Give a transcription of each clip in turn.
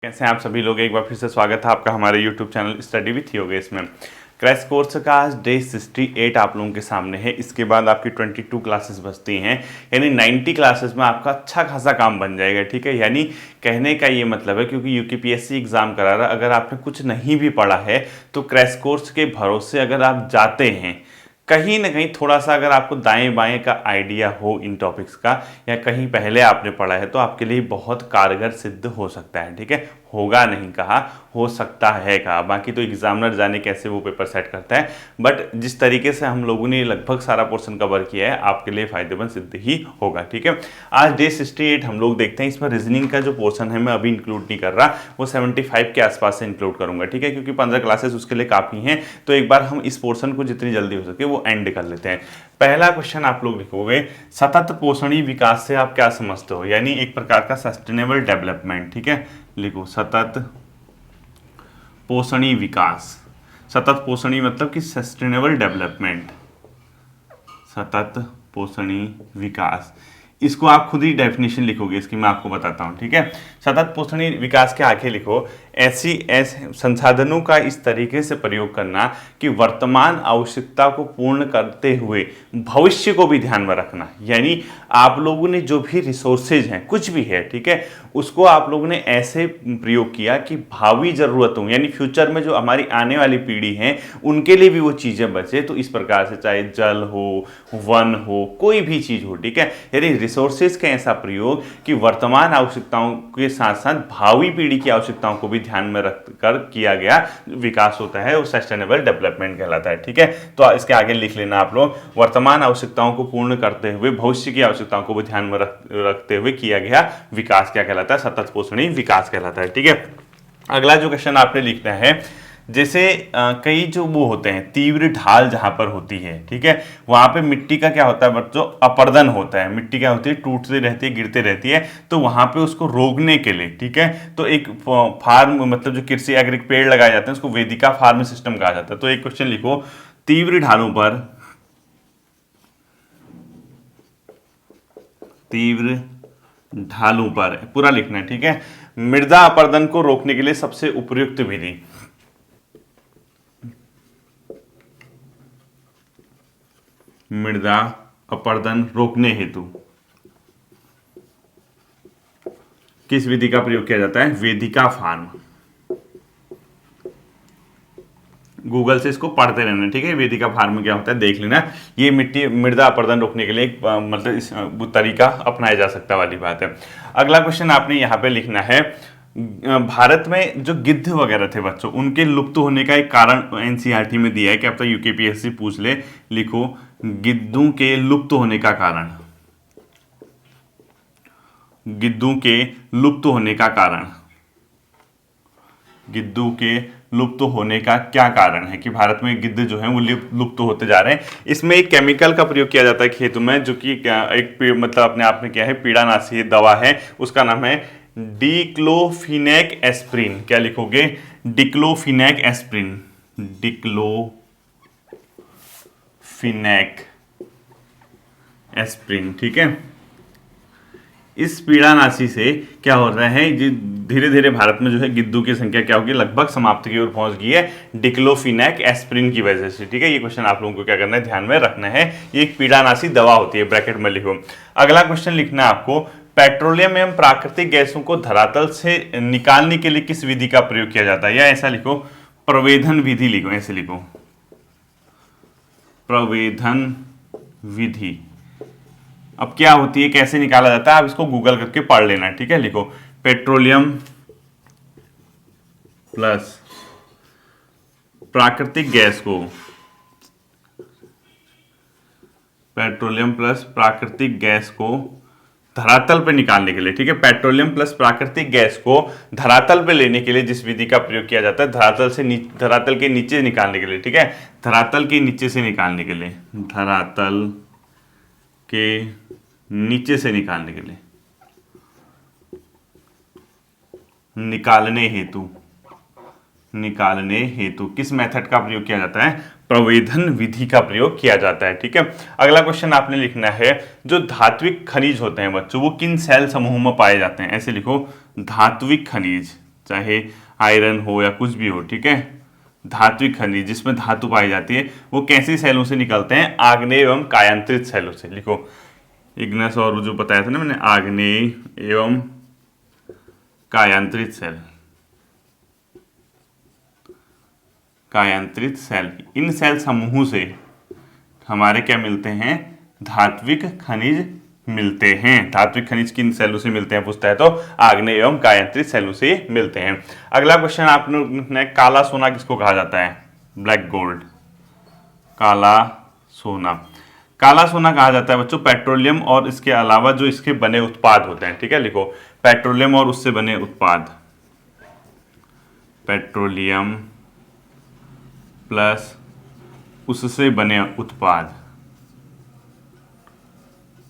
कैसे हैं आप सभी लोग। एक बार फिर से स्वागत है आपका हमारे YouTube channel study with Yogesh में। क्रैश कोर्स का आज डे 68 आप लोगों के सामने है। इसके बाद आपकी 22 क्लासेस बचती हैं, यानी 90 क्लासेस में आपका अच्छा खासा काम बन जाएगा। ठीक है, यानी कहने का ये मतलब है, क्योंकि यूपीपीएससी एग्जाम करा रहा, अगर आपने कुछ नहीं भी पढ़ा है तो क्रैश कोर्स के भरोसे अगर आप जाते हैं, कहीं ना कहीं थोड़ा सा अगर आपको दाएं बाएं का आइडिया हो इन टॉपिक्स का, या कहीं पहले आपने पढ़ा है, तो आपके लिए बहुत कारगर सिद्ध हो सकता है। ठीक है, होगा नहीं कहा, हो सकता है कहा। बाकी तो एग्जामिनर जाने कैसे वो पेपर सेट करता है, बट जिस तरीके से हम लोगों ने लगभग सारा पोर्शन कवर किया है, आपके लिए फायदेमंद सिद्ध ही होगा। ठीक है, आज डे 68 हम लोग देखते हैं। इसमें रीजनिंग का जो पोर्शन है मैं अभी इंक्लूड नहीं कर रहा, वो 75 के आसपास से इंक्लूड करूंगा। ठीक है, क्योंकि 15 क्लासेस उसके लिए काफ़ी हैं, तो एक बार हम इस पोर्शन को जितनी जल्दी हो सके वो एंड कर लेते हैं। पहला क्वेश्चन आप लोग लिखोगे, सतत पोषणी विकास से आप क्या समझते हो, यानी एक प्रकार का सस्टेनेबल डेवलपमेंट। ठीक है, लिखो सतत पोषणी विकास। सतत पोषणी मतलब कि सस्टेनेबल डेवलपमेंट, सतत पोषणी विकास। इसको आप खुद ही डेफिनेशन लिखोगे, इसकी मैं आपको बताता हूं। ठीक है, सतत पोषणी विकास के आगे लिखो, ऐसी संसाधनों का इस तरीके से प्रयोग करना कि वर्तमान आवश्यकता को पूर्ण करते हुए भविष्य को भी ध्यान में रखना। यानी आप लोगों ने जो भी रिसोर्सेज हैं, कुछ भी है, ठीक है, उसको आप लोगों ने ऐसे प्रयोग किया कि भावी जरूरतों, यानी फ्यूचर में जो हमारी आने वाली पीढ़ी है उनके लिए भी वो चीजें बचे। तो इस प्रकार से चाहे जल हो, वन हो, कोई भी चीज हो, ठीक है, यानी रिसोर्सेज का ऐसा प्रयोग कि वर्तमान आवश्यकताओं के साथ साथ भावी पीढ़ी की आवश्यकताओं को भी ध्यान में रखकर किया गया विकास होता है, वो सस्टेनेबल डेवलपमेंट कहलाता है। ठीक है, तो इसके आगे लिख लेना आप लोग, वर्तमान आवश्यकताओं को पूर्ण करते हुए भविष्य की आवश्यकताओं को भी ध्यान में रखते हुए किया गया विकास क्या कहलाता है, सतत पोषणी विकास कहलाता है। ठीक है, अगला जो क्वेश्चन आपने लिखना है, जैसे कई जो वो होते हैं तीव्र ढाल जहां पर होती है, ठीक है, वहां पे मिट्टी का क्या होता है बच्चों, अपर्दन होता है। मिट्टी क्या होती है, टूटती रहती है, गिरती रहती है, तो वहां पे उसको रोकने के लिए, ठीक है, तो एक फार्म, मतलब जो कृषि एग्रिक पेड़ लगाए जाते हैं उसको वेदिका फार्म सिस्टम कहा जाता है। तो एक क्वेश्चन लिखो, तीव्र ढालों पर, तीव्र ढालों पर पूरा लिखना है। ठीक है, मृदा अपर्दन को रोकने के लिए सबसे उपयुक्त विधि, मृदा अपर्दन रोकने हेतु किस विधि का प्रयोग किया जाता है, वेदिका फार्म। गूगल से इसको पढ़ते रहना। ठीक है, वेदिका फार्म क्या होता है देख लेना। ये मिट्टी मृदा अपर्दन रोकने के लिए एक मतलब इस तरीका अपनाया जा सकता वाली बात है। अगला क्वेश्चन आपने यहाँ पे लिखना है, भारत में जो गिद्ध वगैरह थे बच्चों, उनके लुप्त होने का एक कारण एनसीईआरटी में दिया है, क्या पता यूकेपीएससी पूछ ले। लिखो, गिद्धों के लुप्त होने का कारण, गिद्धों के लुप्त होने का कारण, गिद्धों के लुप्त होने का क्या कारण है कि भारत में गिद्ध जो है वो लुप्त होते जा रहे हैं। इसमें एक केमिकल का प्रयोग किया जाता है खेतों में, जो कि एक मतलब अपने आप में क्या है, पीड़ानाशी दवा है, उसका नाम है डिक्लोफिनेक एस्प्रिन। क्या लिखोगे, डिक्लोफिनेक एस्प्रिन, डिक्लोफिनेक एस्प्रिन। ठीक है, इस पीड़ानाशी से क्या हो रहा है, धीरे धीरे भारत में जो है गिद्धों की संख्या क्या होगी, लगभग समाप्ति की ओर पहुंच गई है डिक्लोफिनेक एस्प्रिन की वजह से। ठीक है, ये क्वेश्चन आप लोगों को क्या करना है, ध्यान में रखना है। ये एक पीड़ानाशी दवा होती है, ब्रैकेट में लिखो। अगला क्वेश्चन लिखना है आपको, पेट्रोलियम एवं प्राकृतिक गैसों को धरातल से निकालने के लिए किस विधि का प्रयोग किया जाता है, या ऐसा लिखो प्रवेधन विधि, लिखो ऐसे लिखो, प्रवेधन विधि। अब क्या होती है, कैसे निकाला जाता है, आप इसको गूगल करके पढ़ लेना। ठीक है, लिखो पेट्रोलियम प्लस प्राकृतिक गैस को, पेट्रोलियम प्लस प्राकृतिक गैस को धरातल पे निकालने के लिए। ठीक है, पेट्रोलियम प्लस प्राकृतिक गैस को धरातल पे लेने के लिए जिस विधि का प्रयोग किया जाता है, धरातल के नीचे निकालने के लिए। ठीक है, धरातल के नीचे से निकालने के लिए, धरातल के नीचे से निकालने के लिए, निकालने हेतु किस मेथड का प्रयोग किया जाता है, प्रवेधन विधि का प्रयोग किया जाता है। ठीक है, अगला क्वेश्चन आपने लिखना है, जो धात्विक खनिज होते हैं बच्चों, वो किन सेल समूह में पाए जाते हैं, ऐसे लिखो धात्विक खनिज, चाहे आयरन हो या कुछ भी हो, ठीक है। धात्विक खनिज जिसमें धातु पाई जाती है वो कैसी सेलों से निकलते हैं? आग्नेय एवं कायांतरित सेलों से। लिखो, इग्नस और जो बताया था ना मैंने, आग्नेय एवं कायांतरित सेल, कायांतरित सेल, इन सेल समूह से हमारे क्या मिलते हैं? धात्विक खनिज मिलते हैं। धात्विक खनिज किन सेलों से मिलते हैं पूछता है तो आग्नेय एवं कायांतरित सेलों से मिलते हैं। अगला क्वेश्चन आपने, काला सोना किसको कहा जाता है? ब्लैक गोल्ड, काला सोना। काला सोना कहा जाता है बच्चों पेट्रोलियम और इसके अलावा जो इसके बने उत्पाद होते हैं, ठीक है। लिखो, पेट्रोलियम और उससे बने उत्पाद, पेट्रोलियम प्लस उससे बने उत्पाद,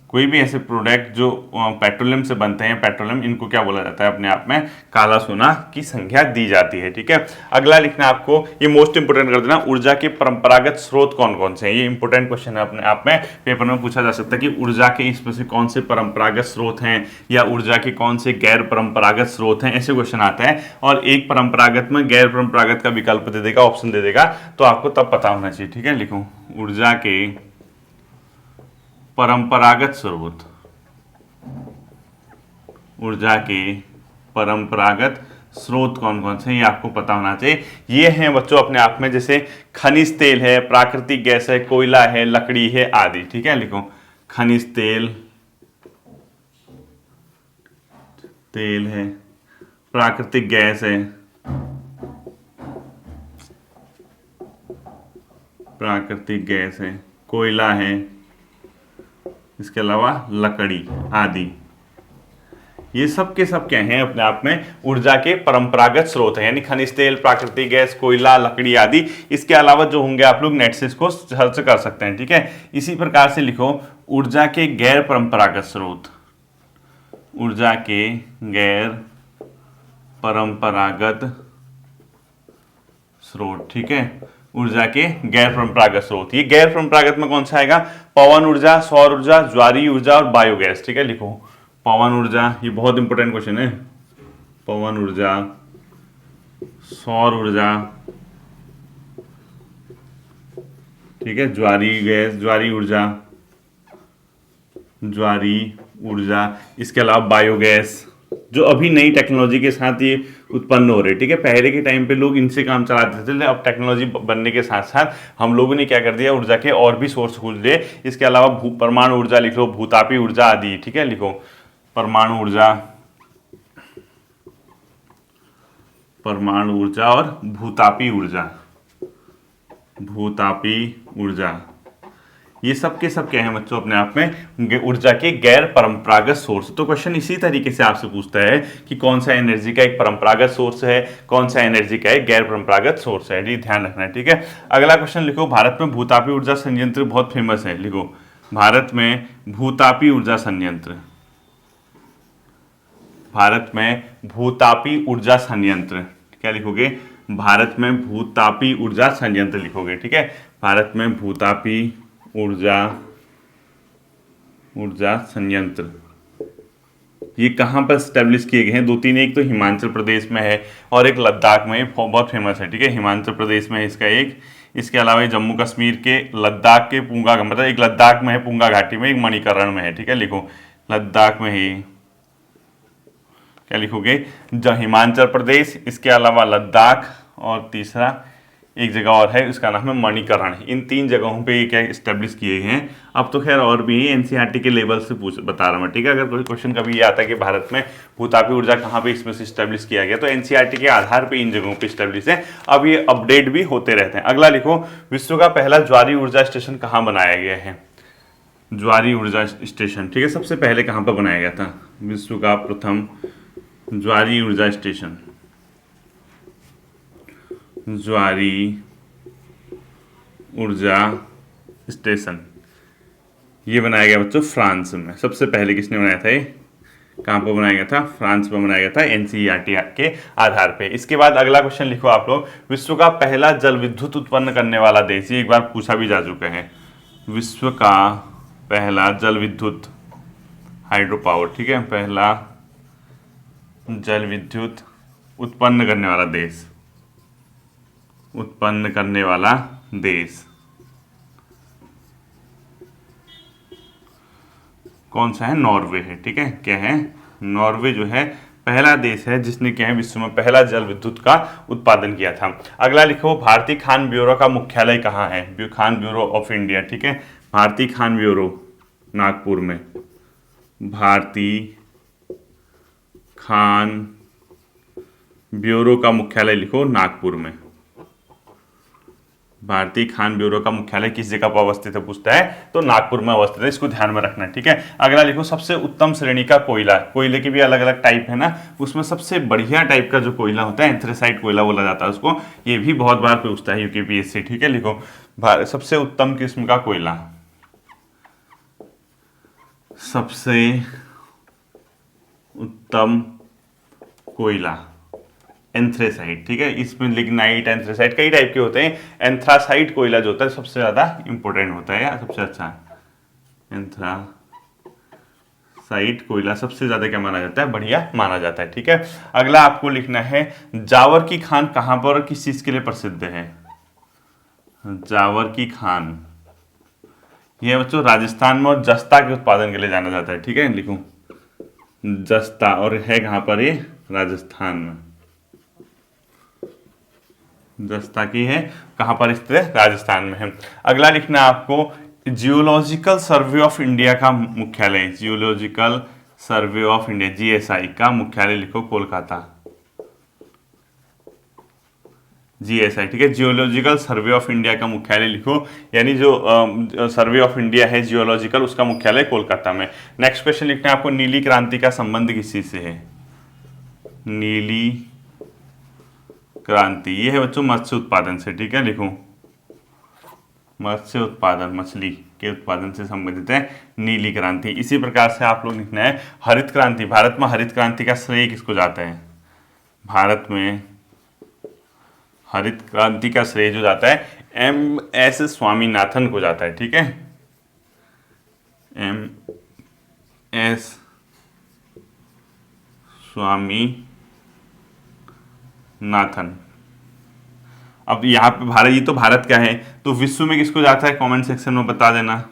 कोई भी ऐसे प्रोडक्ट जो पेट्रोलियम से बनते हैं, पेट्रोलियम, इनको क्या बोला जाता है? अपने आप में काला सोना की संज्ञा दी जाती है, ठीक है। अगला लिखना आपको, ये मोस्ट इंपोर्टेंट कर देना, ऊर्जा के परंपरागत स्रोत कौन कौन से हैं? ये इंपोर्टेंट क्वेश्चन है, अपने आप में पेपर में पूछा जा सकता है कि ऊर्जा के इसमें से कौन से परंपरागत स्रोत हैं या ऊर्जा के कौन से गैर परंपरागत स्रोत हैं, ऐसे क्वेश्चन आता है। और एक परंपरागत में गैर परंपरागत का विकल्प दे देगा, ऑप्शन दे देगा, तो आपको तब पता होना चाहिए, ठीक है। लिखो, ऊर्जा के परंपरागत स्रोत, ऊर्जा के परंपरागत स्रोत कौन कौन से, ये आपको पता होना चाहिए। ये हैं बच्चों अपने आप में, जैसे खनिज तेल है, प्राकृतिक गैस है, कोयला है, लकड़ी है आदि, ठीक है। लिखो, खनिज तेल, तेल है, प्राकृतिक गैस है, प्राकृतिक गैस है, कोयला है, इसके अलावा लकड़ी आदि, ये सब के सब क्या हैं? अपने आप में ऊर्जा के परंपरागत स्रोत हैं, यानी खनिज तेल, प्राकृतिक गैस, कोयला, लकड़ी आदि। इसके अलावा जो होंगे आप लोग नेट से इसको सर्च कर सकते हैं, ठीक है। इसी प्रकार से लिखो, ऊर्जा के गैर परंपरागत स्रोत, ऊर्जा के गैर परंपरागत स्रोत, ठीक है। ऊर्जा के गैर परंपरागत स्रोत, ये गैर परंपरागत में कौन सा आएगा? पवन ऊर्जा, सौर ऊर्जा, ज्वारीय ऊर्जा और बायोगैस, ठीक है। लिखो, पवन ऊर्जा, ये बहुत इंपॉर्टेंट क्वेश्चन है, पवन ऊर्जा, सौर ऊर्जा, ठीक है, ज्वारीय गैस, ज्वारीय ऊर्जा, ज्वारीय ऊर्जा, इसके अलावा बायोगैस, जो अभी नई टेक्नोलॉजी के साथ ये उत्पन्न हो रहे, ठीक है। पहले के टाइम पे लोग इनसे काम चलाते थे, अब टेक्नोलॉजी बनने के साथ साथ हम लोगों ने क्या कर दिया, ऊर्जा के और भी सोर्स खोज लिए। इसके अलावा परमाणु ऊर्जा लिख लो, भूतापी ऊर्जा आदि, ठीक है। लिखो, परमाणु ऊर्जा, परमाणु ऊर्जा और भूतापी ऊर्जा, भूतापी ऊर्जा, ये सब के सब क्या है बच्चों? अपने आप में ऊर्जा के गैर परंपरागत सोर्स। तो क्वेश्चन इसी तरीके से आपसे पूछता है कि कौन सा एनर्जी का एक परंपरागत सोर्स है, कौन सा एनर्जी का एक गैर परंपरागत सोर्स है, ये ध्यान रखना है, ठीक है। अगला क्वेश्चन लिखो, भारत में भूतापी ऊर्जा संयंत्र बहुत फेमस है। लिखो, भारत में भूतापी ऊर्जा संयंत्र, भारत में भूतापी ऊर्जा संयंत्र, क्या लिखोगे? भारत में भूतापी ऊर्जा संयंत्र लिखोगे, ठीक है। भारत में भूतापी ऊर्जा संयंत्र, ये कहाँ पर स्टैब्लिश किए गए हैं? दो तीन, एक तो हिमाचल प्रदेश में है और एक लद्दाख में, बहुत फेमस है, ठीक है। हिमाचल प्रदेश में है इसका एक, इसके अलावा जम्मू कश्मीर के लद्दाख के पुंगा, मतलब एक लद्दाख में है पुंगा घाटी में, एक मणिकरण में है, ठीक है। लिखो, लद्दाख में है, क्या लिखोगे? हिमाचल प्रदेश, इसके अलावा लद्दाख, और तीसरा एक जगह और है, उसका नाम है मणिकरण। इन तीन जगहों पे क्या इस्टेब्लिश किए हैं। अब तो खैर और भी एनसीईआरटी के लेवल से बता रहा हूँ, ठीक है। अगर कोई क्वेश्चन कभी ये आता है कि भारत में भूतापी ऊर्जा कहाँ पे इसमें से इस्टेब्लिश किया गया, तो एनसीईआरटी के आधार पे इन जगहों पे इस्टेब्लिश है। अब ये अपडेट भी होते रहते हैं। अगला लिखो, विश्व का पहला ज्वारीय ऊर्जा स्टेशन कहाँ बनाया गया है? ज्वारीय ऊर्जा स्टेशन, ठीक है, सबसे पहले कहाँ पर बनाया गया था? विश्व का प्रथम ज्वारीय ऊर्जा स्टेशन, ज्वारीय ऊर्जा स्टेशन, ये बनाया गया बच्चों फ्रांस में। सबसे पहले किसने बनाया था? ये कहाँ पर बनाया गया था? फ्रांस में बनाया गया था, एनसीईआरटी के आधार पे। इसके बाद अगला क्वेश्चन लिखो आप लोग, विश्व का पहला जल विद्युत उत्पन्न करने वाला देश, ये एक बार पूछा भी जा चुका है। विश्व का पहला जल विद्युत हाइड्रो पावर, ठीक है, पहला जल विद्युत उत्पन्न करने वाला देश, उत्पन्न करने वाला देश कौन सा है? नॉर्वे है। ठीक है, क्या है? नॉर्वे जो है पहला देश है जिसने क्या है विश्व में पहला जल विद्युत का उत्पादन किया था। अगला लिखो, भारतीय खान ब्यूरो का मुख्यालय कहाँ है? Khan bureau of India. ठीक है, भारतीय खान ब्यूरो नागपुर में। भारतीय खान ब्यूरो का मुख्यालय लिखो नागपुर में। भारतीय खान ब्यूरो का मुख्यालय किस जगह पर अवस्थित है पूछता है, तो नागपुर में अवस्थित है। इसको ध्यान में रखना है। ठीक है, अगला लिखो, सबसे उत्तम श्रेणी का कोयला। कोयले के भी अलग अलग टाइप है ना, उसमें सबसे बढ़िया टाइप का जो कोयला होता है एंथ्रेसाइट कोयला बोला जाता है उसको। ये भी बहुत बार पूछता है यूकेपीएससी। ठीक है, लिखो सबसे उत्तम किस्म का कोयला, सबसे उत्तम कोयला एंथ्रेसाइट। ठीक है, इसमें लिग्नाइट, एंथ्रेसाइट कई टाइप के होते हैं। एंथ्रासाइट कोयला जो होता है सबसे ज्यादा इंपॉर्टेंट होता है या सबसे अच्छा। एंथ्रासाइट कोयला सबसे ज्यादा क्या माना जाता है? बढ़िया माना जाता है। ठीक है, अगला आपको लिखना है, जावर की खान कहां पर और किस चीज के लिए प्रसिद्ध है? जावर की खान यह बच्चों राजस्थान में और जस्ता के उत्पादन के लिए जाना जाता है। ठीक है, लिखूं जस्ता, और है कहां पर? ये राजस्थान में। जस्ता की है कहां पर स्थित है? राजस्थान में है। अगला लिखना आपको, जियोलॉजिकल सर्वे ऑफ इंडिया का मुख्यालय, geological survey of India GSI का मुख्यालय लिखो कोलकाता। जीएसआई। ठीक है, जियोलॉजिकल सर्वे ऑफ इंडिया का मुख्यालय लिखो, यानी जो सर्वे ऑफ इंडिया है जियोलॉजिकल, उसका मुख्यालय कोलकाता में। नेक्स्ट क्वेश्चन लिखना है आपको, नीली क्रांति का संबंध किस चीज से है? नीली क्रांति ये है बच्चों मत्स्य उत्पादन से। ठीक है, लिखो मत्स्य उत्पादन, मछली के उत्पादन से संबंधित है नीली क्रांति। इसी प्रकार से आप लोग लिखना है हरित क्रांति। भारत में हरित क्रांति का श्रेय किसको जाता है? भारत में हरित क्रांति का श्रेय जो जाता है एम.एस. स्वामीनाथन को जाता है। ठीक है, एम.एस. स्वामीनाथन। अब यहाँ पे भारत, ये तो भारत का है, तो विश्व में किसको जाता है? कमेंट सेक्शन में बता देना।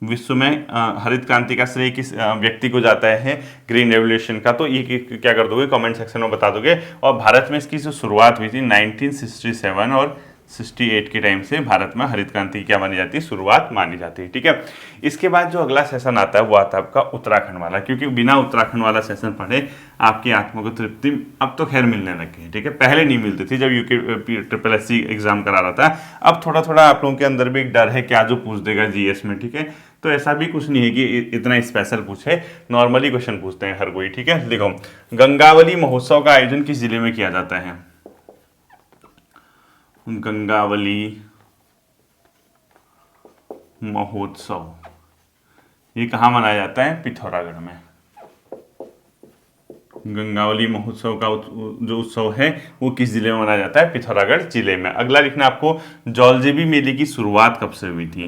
विश्व में हरित क्रांति का श्रेय किस व्यक्ति को जाता है? ग्रीन रेवोल्यूशन का। तो ये क्या कर दोगे? कमेंट सेक्शन में बता दोगे। और भारत में इसकी जो शुरुआत हुई थी 1967 और 68 के टाइम से भारत में हरित क्रांति की क्या मानी जाती है? शुरुआत मानी जाती है। ठीक है, इसके बाद जो अगला सेशन आता है वो आता है आपका उत्तराखंड वाला, क्योंकि बिना उत्तराखंड वाला सेशन पढ़े आपकी आत्मा को तृप्ति अब तो खैर मिलने लगी है। ठीक है, पहले नहीं मिलती थी जब यूके एग्जाम करा रहा था। अब थोड़ा थोड़ा आप लोगों के अंदर भी एक डर है क्या जो पूछ देगा जीएस में। ठीक है, तो ऐसा भी कुछ नहीं है कि इतना स्पेशल पूछे, नॉर्मली क्वेश्चन पूछते हैं हर कोई। ठीक है, देखो गंगावली महोत्सव का आयोजन किस जिले में किया जाता है? गंगावली महोत्सव ये कहाँ मनाया जाता है? पिथौरागढ़ में। गंगावली महोत्सव का जो उत्सव है वो किस जिले में मनाया जाता है? पिथौरागढ़ जिले में। अगला लिखना आपको, जौलजीबी मेले की शुरुआत कब से हुई थी?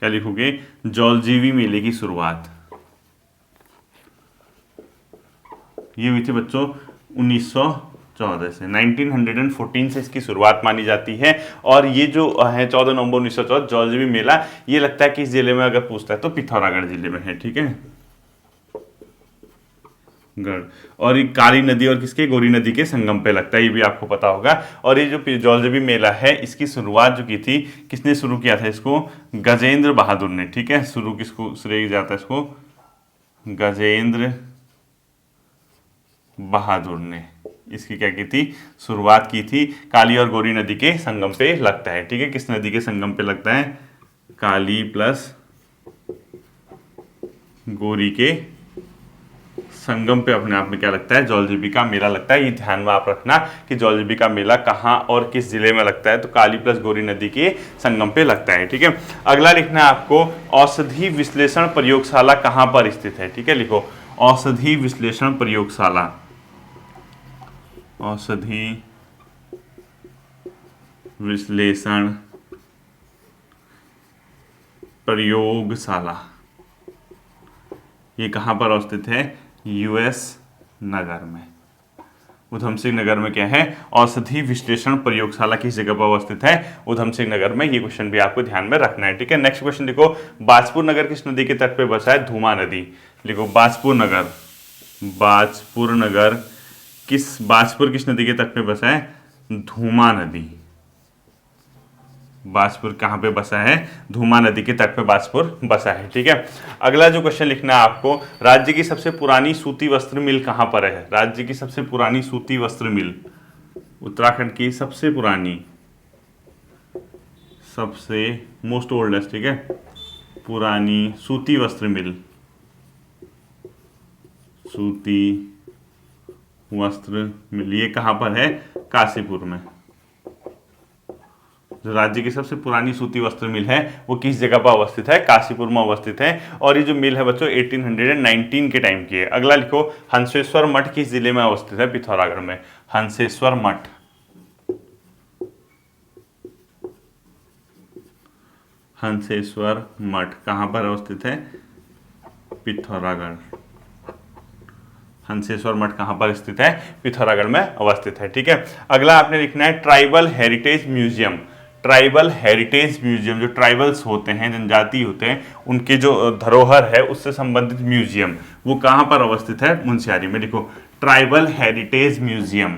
क्या लिखोगे? जौलजीबी मेले की शुरुआत ये हुई थी बच्चों 1914 से, 1914 से इसकी शुरुआत मानी जाती है। और ये जो है 14 नवंबर 1914 जौलजीबी मेला, ये लगता है कि इस जिले में अगर पूछता है तो पिथौरागढ़ जिले में है। ठीक है, गढ़। और ये काली नदी और किसके? गौरी नदी के संगम पे लगता है, ये भी आपको पता होगा। और ये जो जौलजीबी मेला है इसकी शुरुआत जो की थी, किसने शुरू किया था इसको? गजेंद्र बहादुर ने। ठीक है, शुरू किसको श्रेय जाता है इसको? गजेंद्र बहादुर ने इसकी क्या की थी? शुरुआत की थी। काली और गौरी नदी के संगम पे लगता है। ठीक है, किस नदी के संगम पे लगता है? काली प्लस गौरी के संगम पे अपने आप में क्या लगता है? जौलजीबी का मेला लगता है। ये ध्यान में आप रखना कि जौलजीबी का मेला कहाँ और किस जिले में लगता है, तो काली प्लस गौरी नदी के संगम पे लगता है। ठीक है, अगला लिखना है आपको, औषधि विश्लेषण प्रयोगशाला कहाँ पर स्थित है? ठीक है, लिखो औषधि विश्लेषण प्रयोगशाला, औषधि विश्लेषण प्रयोगशाला ये कहाँ पर अवस्थित है? यूएस नगर में। उधम सिंह नगर में क्या है, औषधि विश्लेषण प्रयोगशाला किस जगह पर अवस्थित है, उधम सिंह नगर में। ये क्वेश्चन भी आपको ध्यान में रखना है, ठीक है। नेक्स्ट क्वेश्चन देखो, बाजपुर नगर किस नदी के तट पे बसा है, धुमा नदी। लिखो बाजपुर नगर, बाजपुर नगर बाजपुर किस नदी के तट पे बसा है, धुमा नदी। बाजपुर कहाँ पे बसा है, धुमा नदी के तट पे बाजपुर बसा है, ठीक है। अगला जो क्वेश्चन लिखना है आपको, राज्य की सबसे पुरानी सूती वस्त्र मिल कहाँ पर है, राज्य की सबसे पुरानी सूती वस्त्र मिल, उत्तराखंड की सबसे पुरानी, सबसे मोस्ट ओल्डेस्ट, ठीक है, पुरानी सूती वस्त्र मिल, सूती वस्त्र मिल, ये कहाँ पर है, काशीपुर में। जो राज्य की सबसे पुरानी सूती वस्त्र मिल है वो किस जगह पर अवस्थित है, काशीपुर में अवस्थित है। और ये जो मिल है बच्चों 1819 के टाइम की है। अगला लिखो, हंसेश्वर मठ किस जिले में अवस्थित है, पिथौरागढ़ में। हंसेश्वर मठ, हंसेश्वर मठ कहाँ पर अवस्थित है, पिथौरागढ़। हंसेश्वर मठ कहाँ पर स्थित है, पिथौरागढ़ में अवस्थित है, ठीक है। अगला आपने लिखना है tribal heritage museum. Tribal heritage museum, जो ट्राइबल्स होते हैं, जनजाति होते हैं, उनके जो धरोहर है उससे संबंधित म्यूजियम, वो कहाँ पर अवस्थित है, मुंशियारी में। लिखो tribal heritage museum,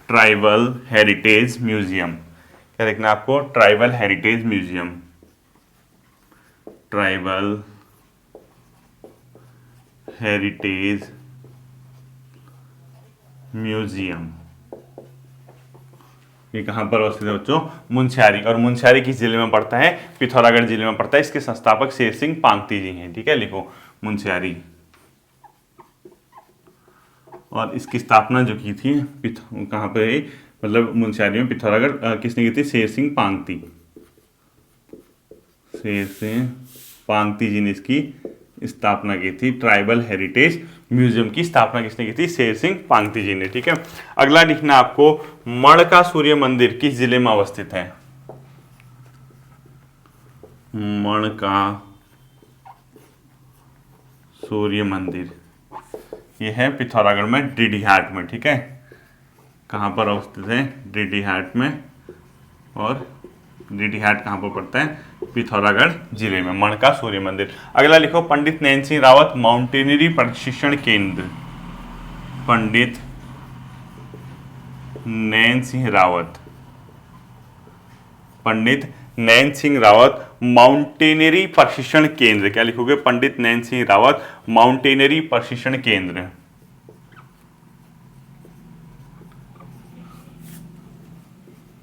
tribal heritage museum. क्या लिखना है आपको, tribal heritage museum, tribal heritage museum. ये कहाँ पर अवस्थित है बच्चों, मुंशियारी। और मुंशियारी किस जिले में पड़ता है, पिथौरागढ़ जिले में पड़ता है। इसके संस्थापक शेर सिंह पांगती जी हैं, ठीक है। लिखो मुंशियारी। और इसकी स्थापना जो की थी कहाँ पे, मतलब मुंशियारी में, पिथौरागढ़, किसने की थी, शेर सिंह पांगती, शेर सिंह पांगती जी ने इसकी स्थापना की थी। ट्राइबल हेरिटेज म्यूजियम की स्थापना किसने की थी, शेर सिंह पांगती जी ने, ठीक है। अगला लिखना आपको, मणका सूर्य मंदिर किस जिले में अवस्थित है, मणका सूर्य मंदिर, ये है पिथौरागढ़ में, डीडीहाट में, ठीक है। कहाँ पर अवस्थित है, डीडीहाट में। और डीडीहाट कहाँ पर पड़ता है, पिथौरागढ़ जिले में, मणका सूर्य मंदिर। अगला लिखो, पंडित नैन सिंह रावत माउंटेनरी प्रशिक्षण केंद्र, पंडित नैन सिंह रावत, पंडित नैन सिंह रावत माउंटेनरी प्रशिक्षण केंद्र। क्या लिखोगे, पंडित नैन सिंह रावत माउंटेनरी प्रशिक्षण केंद्र,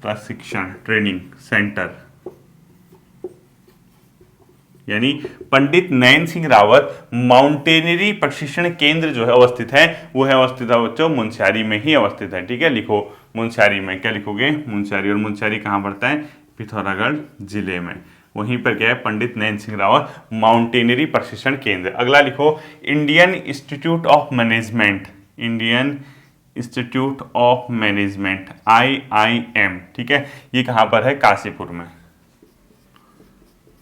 प्रशिक्षण ट्रेनिंग सेंटर। यानी पंडित नैन सिंह रावत माउंटेनरी प्रशिक्षण केंद्र जो है अवस्थित है, वो है अवस्थित है बच्चों मुंशियारी में ही अवस्थित है, ठीक है। लिखो मुंशियारी में, क्या लिखोगे, मुंशियारी। और मुंशियारी कहाँ पड़ता है, पिथौरागढ़ जिले में। वहीं पर क्या है, पंडित नैन सिंह रावत माउंटेनरी प्रशिक्षण केंद्र। अगला लिखो, Indian institute of management, Indian institute of management, IIM, ठीक है। ये कहाँ पर है, काशीपुर में।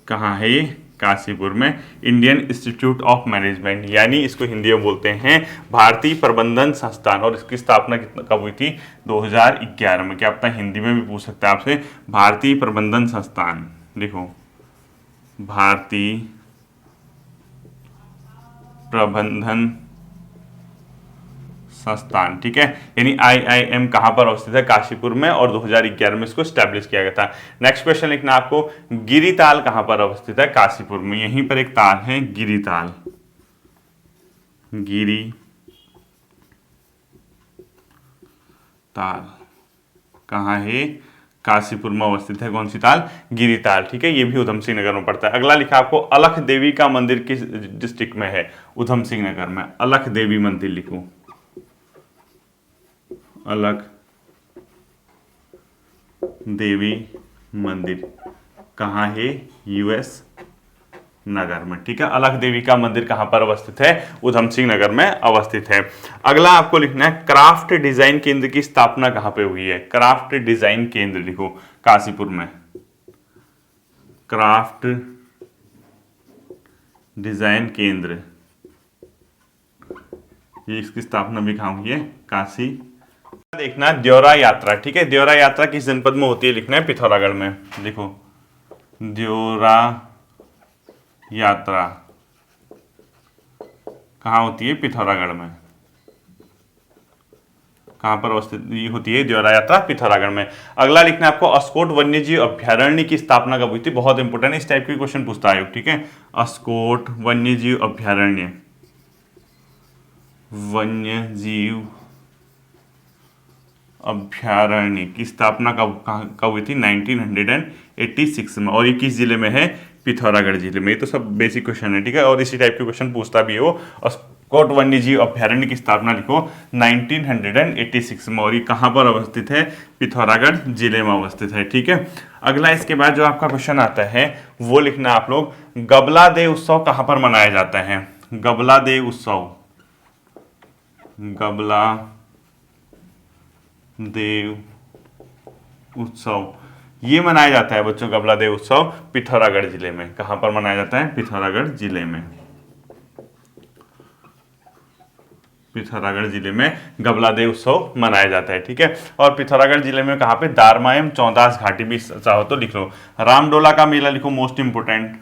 कहाँ है ये, काशीपुर में, इंडियन इंस्टीट्यूट ऑफ मैनेजमेंट, यानी इसको हिंदी में बोलते हैं भारतीय प्रबंधन संस्थान। और इसकी स्थापना कब हुई थी, 2011 में। क्या पता हिंदी में भी पूछ सकता है आपसे, भारतीय प्रबंधन संस्थान। लिखो भारतीय प्रबंधन संस्थान, ठीक है। यानी IIM कहां पर अवस्थित है, काशीपुर में। और 2011 में इसको स्टैब्लिश किया गया था। नेक्स्ट क्वेश्चन लिखना आपको, गिरिताल कहां पर अवस्थित है, काशीपुर में। यहीं पर एक ताल है, गिरिताल, गिरी ताल कहां है, काशीपुर में अवस्थित है। कौन सी ताल, गिरिताल, ठीक है। ये भी उधम सिंह नगर में पड़ता है। अगला लिखा आपको, अलख देवी का मंदिर किस डिस्ट्रिक्ट में है, उधम सिंह नगर में। अलख देवी मंदिर लिखो, अलख देवी मंदिर कहाँ है, US नगर में, ठीक है। अलख देवी का मंदिर कहां पर अवस्थित है, उधम सिंह नगर में अवस्थित है। अगला आपको लिखना है, क्राफ्ट डिजाइन केंद्र की स्थापना कहां पे हुई है, क्राफ्ट डिजाइन केंद्र लिखो, काशीपुर में। क्राफ्ट डिजाइन केंद्र, ये इसकी स्थापना भी कहां हुई है, काशीपुर देखना द्योरा यात्रा, ठीक है। द्योरा यात्रा किस जनपद में होती है लिखना है, पिथौरागढ़ में। देखो द्योरा यात्रा कहाँ होती है, पिथौरागढ़ में। कहाँ पर अवस्थित होती है द्योरा यात्रा, पिथौरागढ़ में। अगला लिखना है आपको अस्कोट वन्यजीव अभ्यारण्य की स्थापना कब हुई थी, बहुत इंपोर्टेंट इस टाइप के क्वेश्चन पूछता है, ठीक है। अस्कोट वन्यजीव अभ्यारण्य, वन्यजीव अभ्यारण्य की स्थापना कब हुई थी, 1986 में। और ये किस जिले में है, पिथौरागढ़ जिले में। ये तो सब बेसिक क्वेश्चन है, ठीक है। और इसी टाइप के क्वेश्चन पूछता भी है वो। अस्कोट वन्यजीव अभ्यारण्य की स्थापना लिखो 1986 में। और ये कहाँ पर अवस्थित है, पिथौरागढ़ जिले में अवस्थित है, ठीक है। अगला इसके बाद जो आपका क्वेश्चन आता है वो लिखना आप लोग, गबला दे उत्सव कहाँ पर मनाया जाता है। गबला दे उत्सव, गबला देव उत्सव ये मनाया जाता है बच्चों। गबला देव उत्सव पिथौरागढ़ जिले में। कहां पर मनाया जाता है, पिथौरागढ़ जिले में। पिथौरागढ़ जिले में गबला देव उत्सव मनाया जाता है, ठीक है। और पिथौरागढ़ जिले में कहां पे, दारमायम चौदास घाटी भी चाहो तो लिख लो। रामडोला का मेला लिखो, मोस्ट इंपोर्टेंट।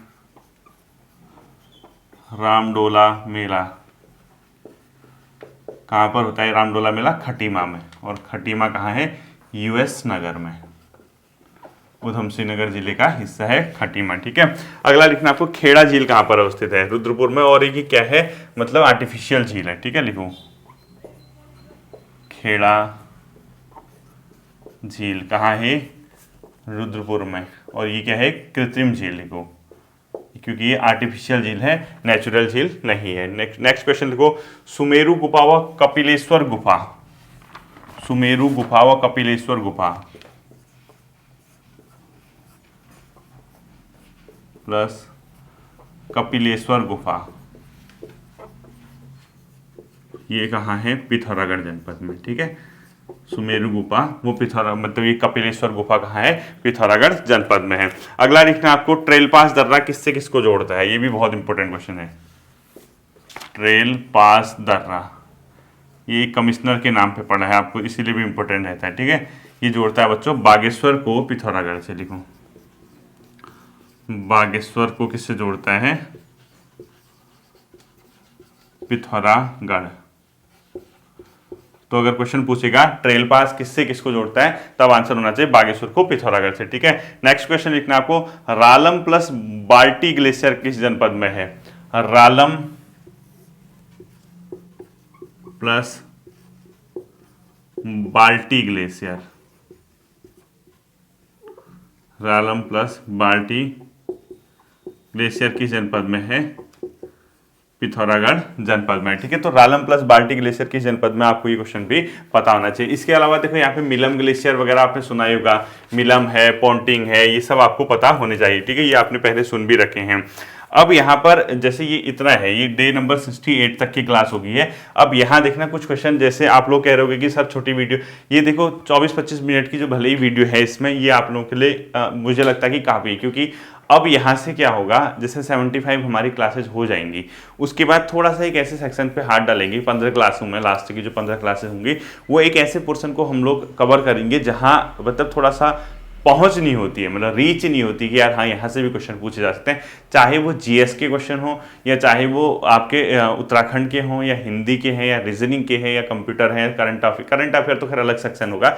रामडोला मेला कहां पर होता है, रामडोला मेला खटीमा में। और खटीमा कहाँ है, यूएस नगर में। उधम सिंह नगर जिले का हिस्सा है खटीमा, ठीक है। अगला लिखना आपको, खेड़ा झील कहाँ पर अवस्थित है, रुद्रपुर में। और ये क्या है, मतलब आर्टिफिशियल झील है, ठीक है। लिखो खेड़ा झील कहाँ है, रुद्रपुर में। और ये क्या है, कृत्रिम झील लिखो, क्योंकि ये आर्टिफिशियल झील है, नेचुरल झील नहीं है। नेक्स्ट क्वेश्चन लिखो, सुमेरु गुफा व कपिलेश्वर गुफा। सुमेरु गुफा व कपिलेश्वर गुफा प्लस कपिलेश्वर गुफा ये कहाँ है, पिथौरागढ़ जनपद में, ठीक है। सुमेरु गुफा वो पिथौरागढ़, मतलब ये कपिलेश्वर गुफा कहाँ है, पिथौरागढ़ जनपद में है। अगला लिखना आपको, ट्रेल पास दर्रा किससे किसको जोड़ता है, ये भी बहुत इंपॉर्टेंट क्वेश्चन है। ट्रेल पास दर्रा ये कमिश्नर के नाम पे पढ़ा है आपको, इसीलिए भी इंपॉर्टेंट रहता है, ठीक है। ये जोड़ता है बच्चों बागेश्वर को पिथौरागढ़ से। लिखो बागेश्वर को किससे जोड़ता है, पिथौरागढ़। तो अगर क्वेश्चन पूछेगा ट्रेल पास किससे किसको जोड़ता है, तब आंसर होना चाहिए बागेश्वर को पिथौरागढ़ से, ठीक है। नेक्स्ट क्वेश्चन लिखना आपको, रालम प्लस बाल्टी ग्लेशियर किस जनपद में है। रालम प्लस बाल्टी ग्लेशियर, रालम प्लस बाल्टी ग्लेशियर किस जनपद में है, पिथौरागढ़ जनपद में, ठीक है। तो रालम प्लस बाल्टी ग्लेशियर किस जनपद में, आपको ये क्वेश्चन भी पता होना चाहिए। इसके अलावा देखो यहाँ पे मिलम ग्लेशियर वगैरह आपने सुना ही होगा, मिलम है, पोंटिंग है, ये सब आपको पता होने चाहिए, ठीक है। ये आपने पहले सुन भी रखे हैं। अब यहाँ पर जैसे ये इतना है, ये डे नंबर 68 तक की क्लास होगी है। अब यहाँ देखना कुछ क्वेश्चन, जैसे आप लोग कह रहे होगे कि सर छोटी वीडियो, ये देखो 24-25 मिनट की जो भले ही वीडियो है इसमें, ये आप लोगों के लिए मुझे लगता है कि काफ़ी है। क्योंकि अब यहाँ से क्या होगा, जैसे 75 हमारी क्लासेज हो जाएंगी, उसके बाद थोड़ा सा एक ऐसे सेक्शन पे हाथ डालेंगे। 15 क्लासों में लास्ट की जो 15 क्लासेज होंगी, वो एक ऐसे पोर्शन को हम लोग कवर करेंगे जहाँ मतलब थोड़ा सा पहुंच नहीं होती है, मतलब रीच नहीं होती कि यार हाँ यहाँ से भी क्वेश्चन पूछे जा सकते हैं। चाहे वो जीएस के क्वेश्चन हो, या चाहे वो आपके उत्तराखंड के हों, या हिंदी के हैं, या रीजनिंग के हैं, या कंप्यूटर है, करंट अफेयर तो खैर अलग सेक्शन होगा।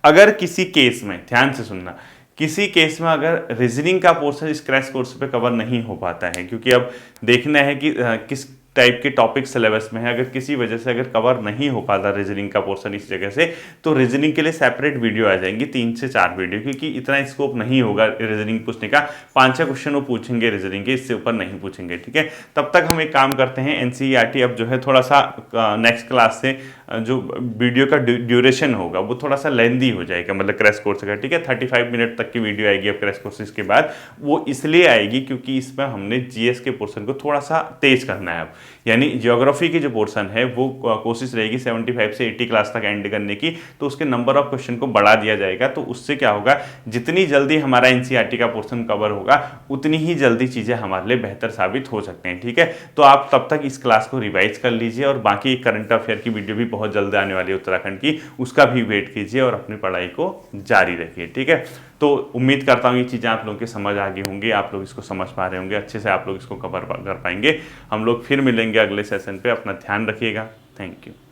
अगर किसी केस में, ध्यान से सुनना, किसी केस में अगर रीजनिंग का पोर्शन इस क्रैश कोर्स पे कवर नहीं हो पाता है, क्योंकि अब देखना है कि किस टाइप के टॉपिक सिलेबस में है, अगर किसी वजह से अगर कवर नहीं हो पाता रीजनिंग का पोर्शन इस जगह से, तो रीजनिंग के लिए सेपरेट वीडियो आ जाएंगी, 3 से 4 वीडियो, क्योंकि इतना स्कोप नहीं होगा रीजनिंग पूछने का। 5-6 क्वेश्चन वो पूछेंगे रीजनिंग के, इससे ऊपर नहीं पूछेंगे, ठीक है। तब तक हम एक काम करते हैं, एनसीईआरटी अब जो है थोड़ा सा नेक्स्ट क्लास से जो वीडियो का ड्यूरेशन होगा वो थोड़ा सा लेंदी हो जाएगा, मतलब क्रैश कोर्स का, ठीक है। 35 मिनट तक की वीडियो आएगी अब क्रैश कोर्सेज के बाद। वो इसलिए आएगी क्योंकि इसमें हमने जीएस के पोर्शन को थोड़ा सा तेज करना है। अब यानी ज्योग्राफी की जो पोर्शन है वो कोशिश रहेगी 75 से 80 क्लास तक एंड करने की, तो उसके नंबर ऑफ क्वेश्चन को बढ़ा दिया जाएगा। तो उससे क्या होगा, जितनी जल्दी हमारा एनसीईआरटी का पोर्शन कवर होगा उतनी ही जल्दी चीज़ें हमारे लिए बेहतर साबित हो सकते हैं। ठीक है, तो आप तब तक इस क्लास को रिवाइज कर लीजिए और बाकी करंट अफेयर की वीडियो भी बहुत जल्द आने वाली है उत्तराखंड की, उसका भी वेट कीजिए और अपनी पढ़ाई को जारी रखिए। ठीक है, तो उम्मीद करता हूँ ये चीज़ें आप लोगों के समझ आ गई होंगी, आप लोग इसको समझ पा रहे होंगे, अच्छे से आप लोग इसको कवर कर पाएंगे। हम लोग फिर मिलेंगे अगले सेशन पे, अपना ध्यान रखिएगा। Thank you.